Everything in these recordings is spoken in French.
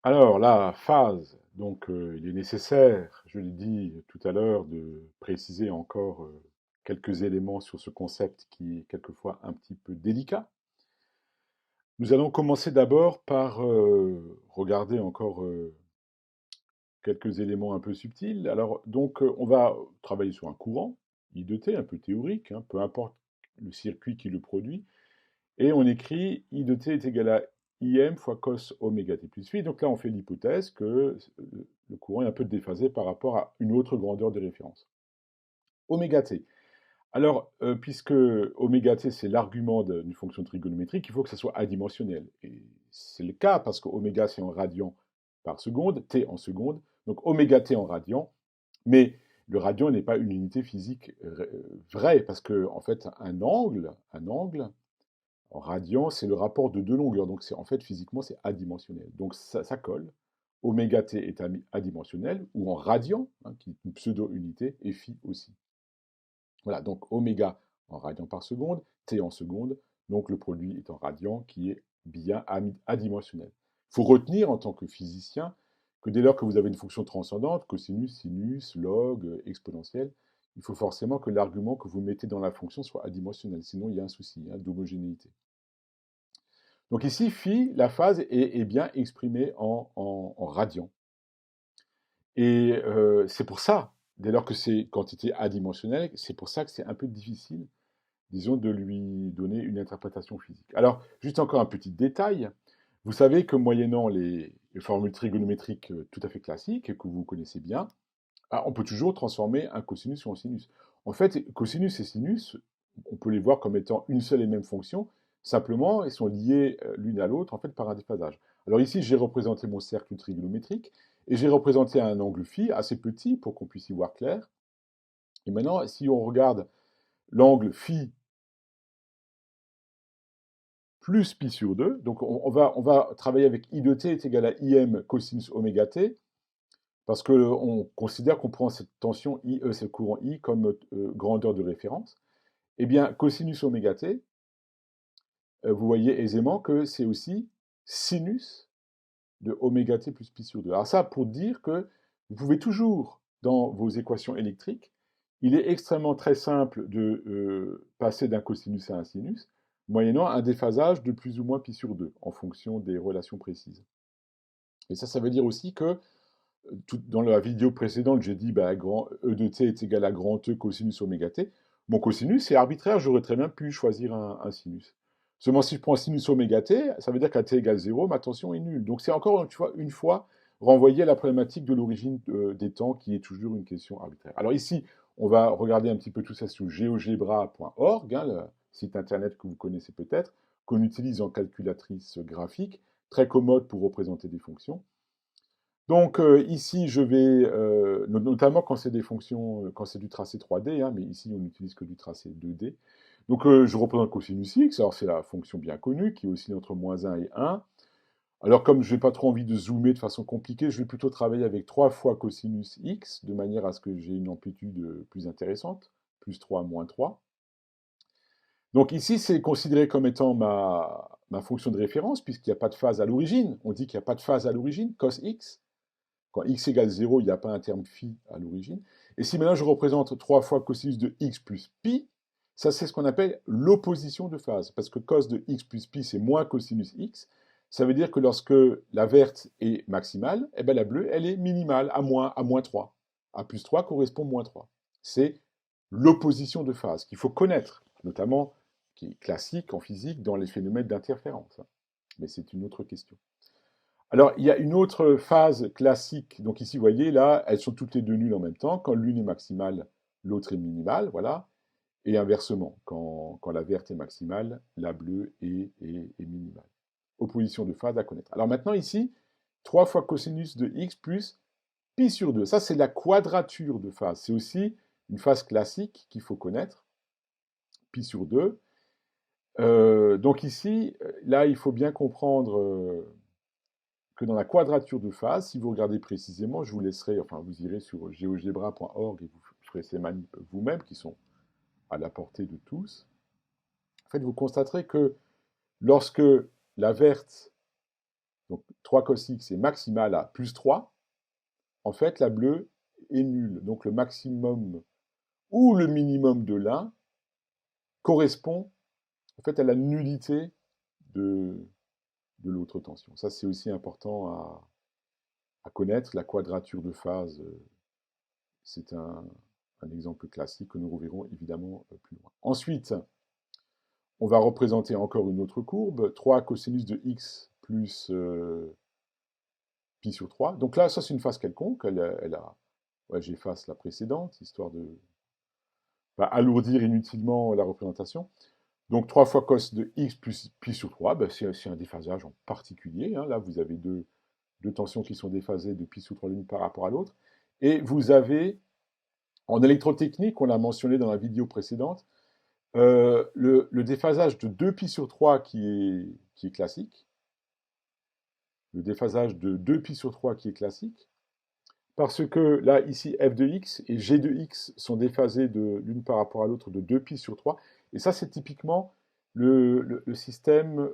Alors, la phase, donc il est nécessaire, je l'ai dit tout à l'heure, de préciser encore quelques éléments sur ce concept qui est quelquefois un petit peu délicat. Nous allons commencer d'abord par regarder encore quelques éléments un peu subtils. Alors, donc, on va travailler sur un courant, I de t, un peu théorique, hein, peu importe le circuit qui le produit, et on écrit I de t est égal à Im fois cos oméga t plus phi. Donc là, on fait l'hypothèse que le courant est un peu déphasé par rapport à une autre grandeur de référence. Oméga t. Alors, puisque oméga t, c'est l'argument d'une fonction trigonométrique, il faut que ça soit adimensionnel. Et c'est le cas parce que oméga, c'est en radian par seconde, t en seconde. Donc oméga t en radian. Mais le radian n'est pas une unité physique vraie, parce que, en fait, un angle, en radian, c'est le rapport de deux longueurs. Donc, en fait, physiquement, c'est adimensionnel. Donc, ça colle. Oméga t est adimensionnel, ou en radian, hein, qui est une pseudo-unité, et phi aussi. Voilà, donc oméga en radian par seconde, t en seconde. Donc, le produit est en radian, qui est bien adimensionnel. Il faut retenir, en tant que physicien, que dès lors que vous avez une fonction transcendante, cosinus, sinus, log, exponentielle, il faut forcément que l'argument que vous mettez dans la fonction soit adimensionnel. Sinon, il y a un souci d'homogénéité. Donc ici, phi, la phase est bien exprimée en radians. Et c'est pour ça, dès lors que c'est quantité adimensionnelle, c'est pour ça que c'est un peu difficile, disons, de lui donner une interprétation physique. Alors, juste encore un petit détail. Vous savez que moyennant les formules trigonométriques tout à fait classiques, et que vous connaissez bien, on peut toujours transformer un cosinus en sinus. En fait, cosinus et sinus, on peut les voir comme étant une seule et même fonction, simplement, ils sont liés l'une à l'autre en fait par un déphasage. Alors ici, j'ai représenté mon cercle trigonométrique, et j'ai représenté un angle phi assez petit pour qu'on puisse y voir clair. Et maintenant, si on regarde l'angle phi plus pi sur 2, donc on va travailler avec I de t est égal à Im cosinus oméga t, parce qu'on considère qu'on prend cette tension IE, c'est le courant I, comme grandeur de référence. Eh bien, cosinus oméga t, vous voyez aisément que c'est aussi sinus de oméga t plus pi sur 2. Alors ça, pour dire que vous pouvez toujours, dans vos équations électriques, il est extrêmement très simple de passer d'un cosinus à un sinus, moyennant un déphasage de plus ou moins pi sur 2, en fonction des relations précises. Et ça veut dire aussi que, dans la vidéo précédente, j'ai dit bah, grand E de t est égal à grand E cosinus oméga t. Mon cosinus, c'est arbitraire, j'aurais très bien pu choisir un sinus. Seulement, si je prends sinus oméga t, ça veut dire qu'à t égale 0, ma tension est nulle. Donc c'est encore une fois renvoyé à la problématique de l'origine des temps, qui est toujours une question arbitraire. Alors ici, on va regarder un petit peu tout ça sur geogebra.org, hein, le site internet que vous connaissez peut-être, qu'on utilise en calculatrice graphique, très commode pour représenter des fonctions. Donc ici, je vais, notamment quand c'est des fonctions, quand c'est du tracé 3D, hein, mais ici on n'utilise que du tracé 2D. Donc je représente cosinus x, alors c'est la fonction bien connue qui oscille entre -1 et 1. Alors comme je n'ai pas trop envie de zoomer de façon compliquée, je vais plutôt travailler avec 3 fois cosinus x, de manière à ce que j'ai une amplitude plus intéressante, plus 3, moins 3. Donc ici, c'est considéré comme étant ma fonction de référence, puisqu'il n'y a pas de phase à l'origine. On dit qu'il n'y a pas de phase à l'origine, cos x. Quand x égale 0, il n'y a pas un terme phi à l'origine. Et si maintenant je représente 3 fois cosinus de x plus pi, ça c'est ce qu'on appelle l'opposition de phase. Parce que cos de x plus pi, c'est moins cosinus x. Ça veut dire que lorsque la verte est maximale, eh ben la bleue, elle est minimale, à moins 3. A plus 3 correspond à moins 3. C'est l'opposition de phase qu'il faut connaître, notamment qui est classique en physique dans les phénomènes d'interférence. Mais c'est une autre question. Alors, il y a une autre phase classique. Donc ici, vous voyez, là, elles sont toutes les deux nulles en même temps. Quand l'une est maximale, l'autre est minimale, voilà. Et inversement, quand la verte est maximale, la bleue est minimale. Opposition de phase à connaître. Alors maintenant, ici, 3 fois cosinus de x plus pi sur 2. Ça, c'est la quadrature de phase. C'est aussi une phase classique qu'il faut connaître, pi sur 2. Donc ici, là, il faut bien comprendre que dans la quadrature de phase, si vous regardez précisément, je vous laisserai, enfin vous irez sur geogebra.org et vous ferez ces manips vous-même qui sont à la portée de tous. En fait, vous constaterez que lorsque la verte donc 3 cos x est maximal à plus 3, en fait, la bleue est nulle. Donc le maximum ou le minimum de l'un correspond en fait à la nullité de, de l'autre tension. Ça, c'est aussi important à connaître. La quadrature de phase, c'est un exemple classique que nous reverrons évidemment plus loin. Ensuite, on va représenter encore une autre courbe, 3 cosinus de x plus pi sur 3. Donc là, ça c'est une phase quelconque. Ouais, j'efface la précédente, histoire de alourdir inutilement la représentation. Donc 3 fois cos de x plus pi sur 3, ben, c'est un déphasage en particulier. Hein. Là, vous avez deux tensions qui sont déphasées de pi sur 3 l'une par rapport à l'autre. Et vous avez, en électrotechnique, on l'a mentionné dans la vidéo précédente, le déphasage de 2pi sur 3 qui est classique. Le déphasage de 2pi sur 3 qui est classique. Parce que là, ici, f de x et g de x sont déphasés de l'une par rapport à l'autre de 2pi sur 3. Et ça, c'est typiquement le système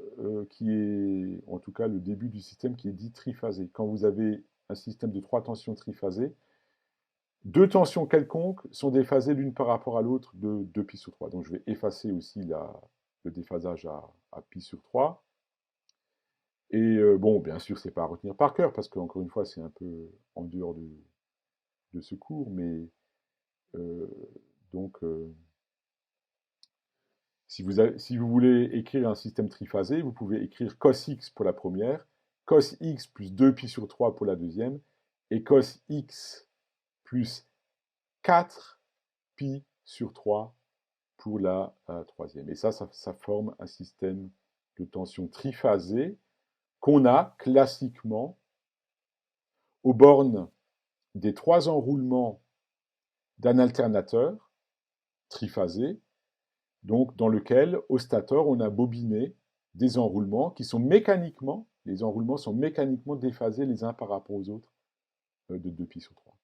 qui est, en tout cas, le début du système qui est dit triphasé. Quand vous avez un système de 3 tensions triphasées, 2 tensions quelconques sont déphasées l'une par rapport à l'autre de 2pi sur 3. Donc je vais effacer aussi le déphasage à pi sur 3. Et bon, bien sûr, c'est pas à retenir par cœur, parce qu'encore une fois, c'est un peu en dehors de ce cours, mais euh, donc, si vous voulez écrire un système triphasé, vous pouvez écrire cos x pour la première, cos x plus 2pi sur 3 pour la deuxième, et cos x plus 4pi sur 3 pour la troisième. Et ça forme un système de tension triphasé qu'on a classiquement aux bornes des 3 enroulements d'un alternateur triphasé, donc dans lequel, au stateur, on a bobiné des enroulements qui sont mécaniquement, les enroulements sont mécaniquement déphasés les uns par rapport aux autres de 2pi sur 3.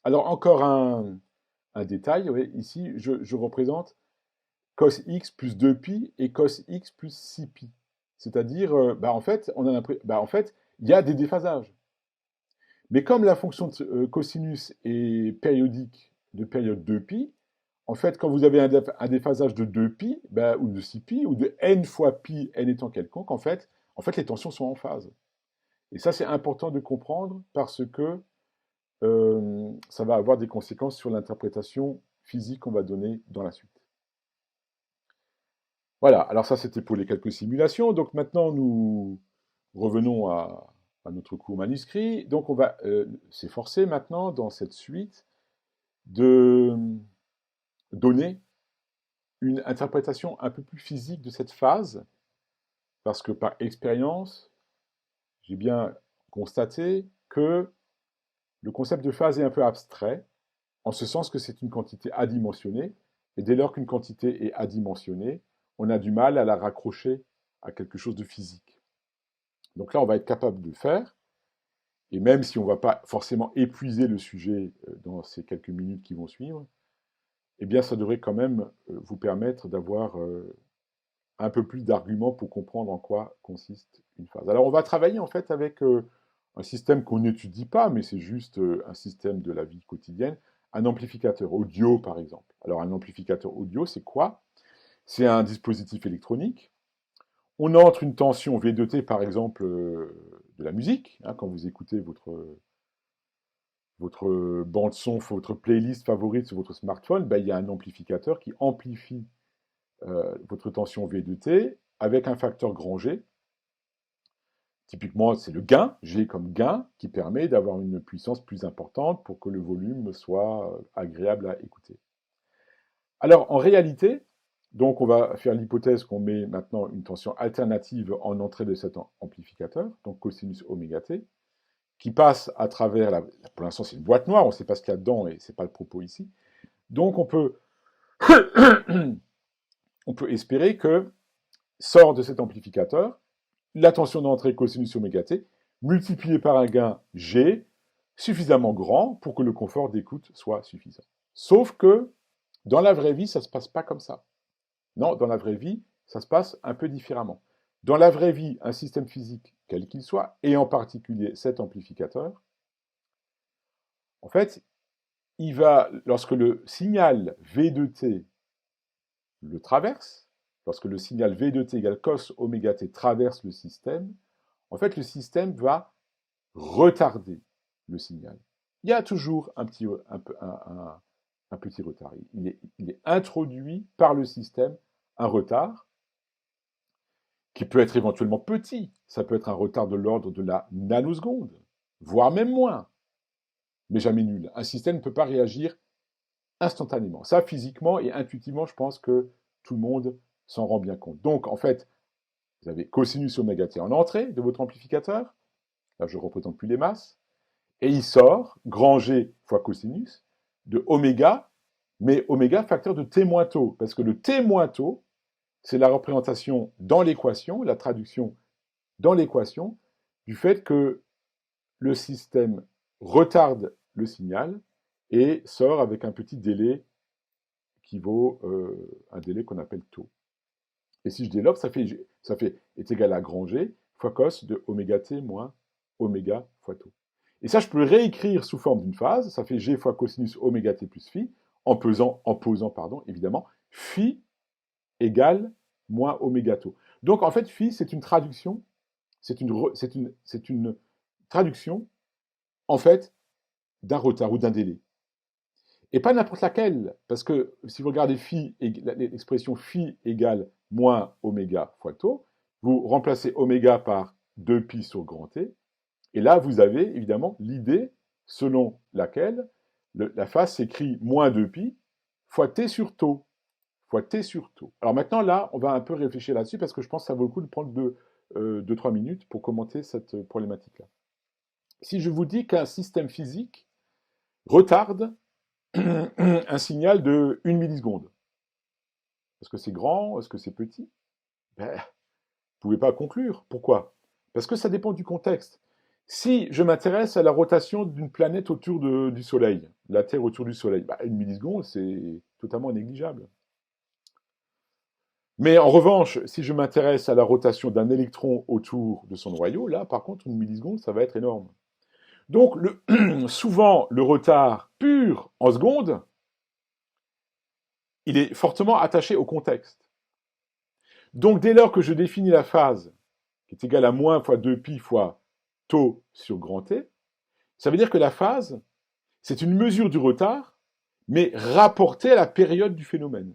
Alors encore un détail, ouais, ici je représente cos x plus 2pi et cos x plus 6pi. C'est-à-dire, en fait, il y a des déphasages. Mais comme la fonction de cosinus est périodique de période 2pi, en fait, quand vous avez un déphasage de 2pi, ou de 6pi, ou de n fois pi, n étant quelconque, en fait, les tensions sont en phase. Et ça, c'est important de comprendre parce que ça va avoir des conséquences sur l'interprétation physique qu'on va donner dans la suite. Voilà, alors ça, c'était pour les quelques simulations. Donc maintenant, nous revenons à notre cours manuscrit. Donc on va s'efforcer maintenant, dans cette suite, de donner une interprétation un peu plus physique de cette phase, parce que par expérience, j'ai bien constaté que le concept de phase est un peu abstrait, en ce sens que c'est une quantité adimensionnée, et dès lors qu'une quantité est adimensionnée, on a du mal à la raccrocher à quelque chose de physique. Donc là, on va être capable de le faire, et même si on ne va pas forcément épuiser le sujet dans ces quelques minutes qui vont suivre, eh bien, ça devrait quand même vous permettre d'avoir un peu plus d'arguments pour comprendre en quoi consiste une phase. Alors, on va travailler en fait avec un système qu'on n'étudie pas, mais c'est juste un système de la vie quotidienne, un amplificateur audio par exemple. Alors, un amplificateur audio, c'est quoi? C'est un dispositif électronique. On entre une tension V2T, par exemple, de la musique, hein, quand vous écoutez votre bande-son, votre playlist favorite sur votre smartphone, il y a un amplificateur qui amplifie votre tension V2T avec un facteur grand G. Typiquement, c'est le gain, G comme gain, qui permet d'avoir une puissance plus importante pour que le volume soit agréable à écouter. Alors, en réalité, donc on va faire l'hypothèse qu'on met maintenant une tension alternative en entrée de cet amplificateur, donc cosinus oméga t, qui passe à travers, pour l'instant c'est une boîte noire, on ne sait pas ce qu'il y a dedans et ce n'est pas le propos ici. Donc on peut espérer que sort de cet amplificateur la tension d'entrée cosinus oméga t multipliée par un gain G suffisamment grand pour que le confort d'écoute soit suffisant. Sauf que dans la vraie vie, ça ne se passe pas comme ça. Non, dans la vraie vie, ça se passe un peu différemment. Dans la vraie vie, un système physique, quel qu'il soit, et en particulier cet amplificateur, en fait, lorsque le signal V de t le traverse, lorsque le signal V de t égale cos oméga t traverse le système, en fait, le système va retarder le signal. Il y a toujours un petit retard. Il est introduit par le système un retard qui peut être éventuellement petit. Ça peut être un retard de l'ordre de la nanoseconde, voire même moins, mais jamais nul. Un système ne peut pas réagir instantanément. Ça, physiquement et intuitivement, je pense que tout le monde s'en rend bien compte. Donc, en fait, vous avez cosinus oméga t en entrée de votre amplificateur. Là, je ne représente plus les masses. Et il sort, grand G fois cosinus, de oméga, mais oméga facteur de t moins tau. Parce que le t moins tau, c'est la représentation dans l'équation, la traduction dans l'équation, du fait que le système retarde le signal et sort avec un petit délai qui vaut un délai qu'on appelle tau. Et si je développe, ça fait est égal à grand G fois cos de oméga t moins oméga fois tau. Et ça, je peux le réécrire sous forme d'une phase. Ça fait G fois cosinus oméga t plus phi, en posant, évidemment, phi égale moins oméga tau. Donc, en fait, phi, c'est une traduction, c'est une traduction, en fait, d'un retard ou d'un délai. Et pas n'importe laquelle, parce que si vous regardez phi, l'expression phi égale moins oméga fois tau, vous remplacez oméga par 2pi sur grand T, et là, vous avez évidemment l'idée selon laquelle la phase s'écrit moins 2pi fois t sur tau, fois t sur tau. Alors maintenant, là, on va un peu réfléchir là-dessus, parce que je pense que ça vaut le coup de prendre 2-3 minutes pour commenter cette problématique-là. Si je vous dis qu'un système physique retarde un signal de 1 milliseconde, est-ce que c'est grand? Est-ce que c'est petit? Ben, vous ne pouvez pas conclure. Pourquoi? Parce que ça dépend du contexte. Si je m'intéresse à la rotation d'une planète autour du Soleil, la Terre autour du Soleil, ben, 1 milliseconde, c'est totalement négligeable. Mais en revanche, si je m'intéresse à la rotation d'un électron autour de son noyau, là, par contre, 1 milliseconde, ça va être énorme. Donc, souvent, le retard pur en secondes, il est fortement attaché au contexte. Donc, dès lors que je définis la phase qui est égale à moins fois 2pi fois tau sur grand T, ça veut dire que la phase, c'est une mesure du retard, mais rapportée à la période du phénomène.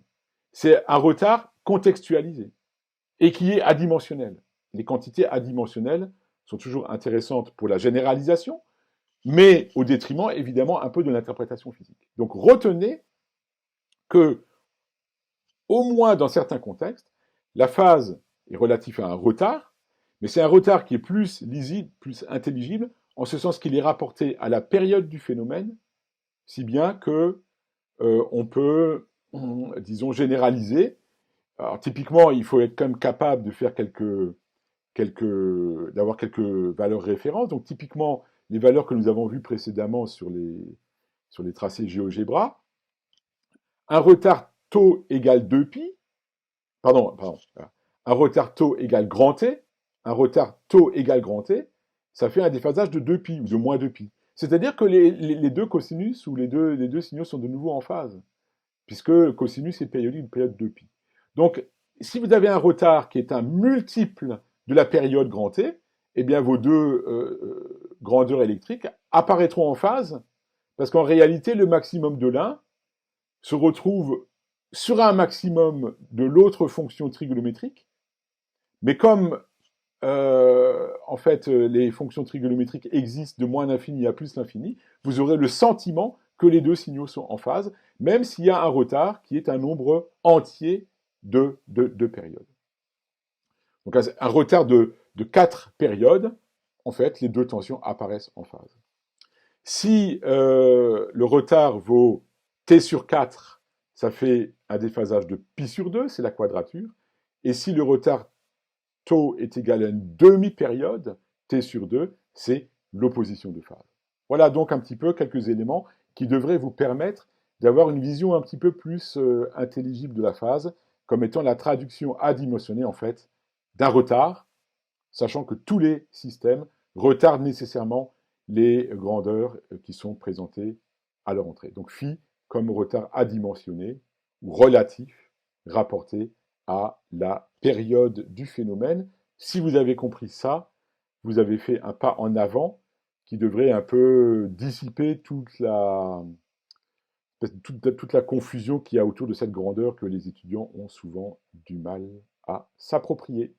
C'est un retard contextualisé et qui est adimensionnel. Les quantités adimensionnelles sont toujours intéressantes pour la généralisation, mais au détriment, évidemment, un peu de l'interprétation physique. Donc, retenez que, au moins dans certains contextes, la phase est relative à un retard, mais c'est un retard qui est plus lisible, plus intelligible, en ce sens qu'il est rapporté à la période du phénomène, si bien que on peut, disons, généraliser. Alors, typiquement, il faut être quand même capable de faire d'avoir quelques valeurs références. Donc, typiquement, les valeurs que nous avons vues précédemment sur les tracés GeoGebra, un retard tau égale 2pi, un retard tau égale grand T, un retard tau égale grand T, ça fait un déphasage de 2pi ou de moins 2pi. C'est-à-dire que les deux cosinus ou les deux signaux sont de nouveau en phase, puisque cosinus est périodique d'une période 2pi. Donc, si vous avez un retard qui est un multiple de la période grand T, eh bien vos deux grandeurs électriques apparaîtront en phase, parce qu'en réalité, le maximum de l'un se retrouve sur un maximum de l'autre fonction trigonométrique, mais comme en fait les fonctions trigonométriques existent de moins l'infini à plus l'infini, vous aurez le sentiment que les deux signaux sont en phase, même s'il y a un retard qui est un nombre entier de périodes. Donc un retard de 4 périodes, en fait, les deux tensions apparaissent en phase. Si le retard vaut t sur 4, ça fait un déphasage de pi sur 2, c'est la quadrature. Et si le retard tau est égal à une demi-période, t sur 2, c'est l'opposition de phase. Voilà donc un petit peu quelques éléments qui devraient vous permettre d'avoir une vision un petit peu plus intelligible de la phase, comme étant la traduction adimensionnée, en fait, d'un retard, sachant que tous les systèmes retardent nécessairement les grandeurs qui sont présentées à leur entrée. Donc phi comme retard adimensionné ou relatif rapporté à la période du phénomène. Si vous avez compris ça, vous avez fait un pas en avant qui devrait un peu dissiper toute la confusion qu'il y a autour de cette grandeur que les étudiants ont souvent du mal à s'approprier.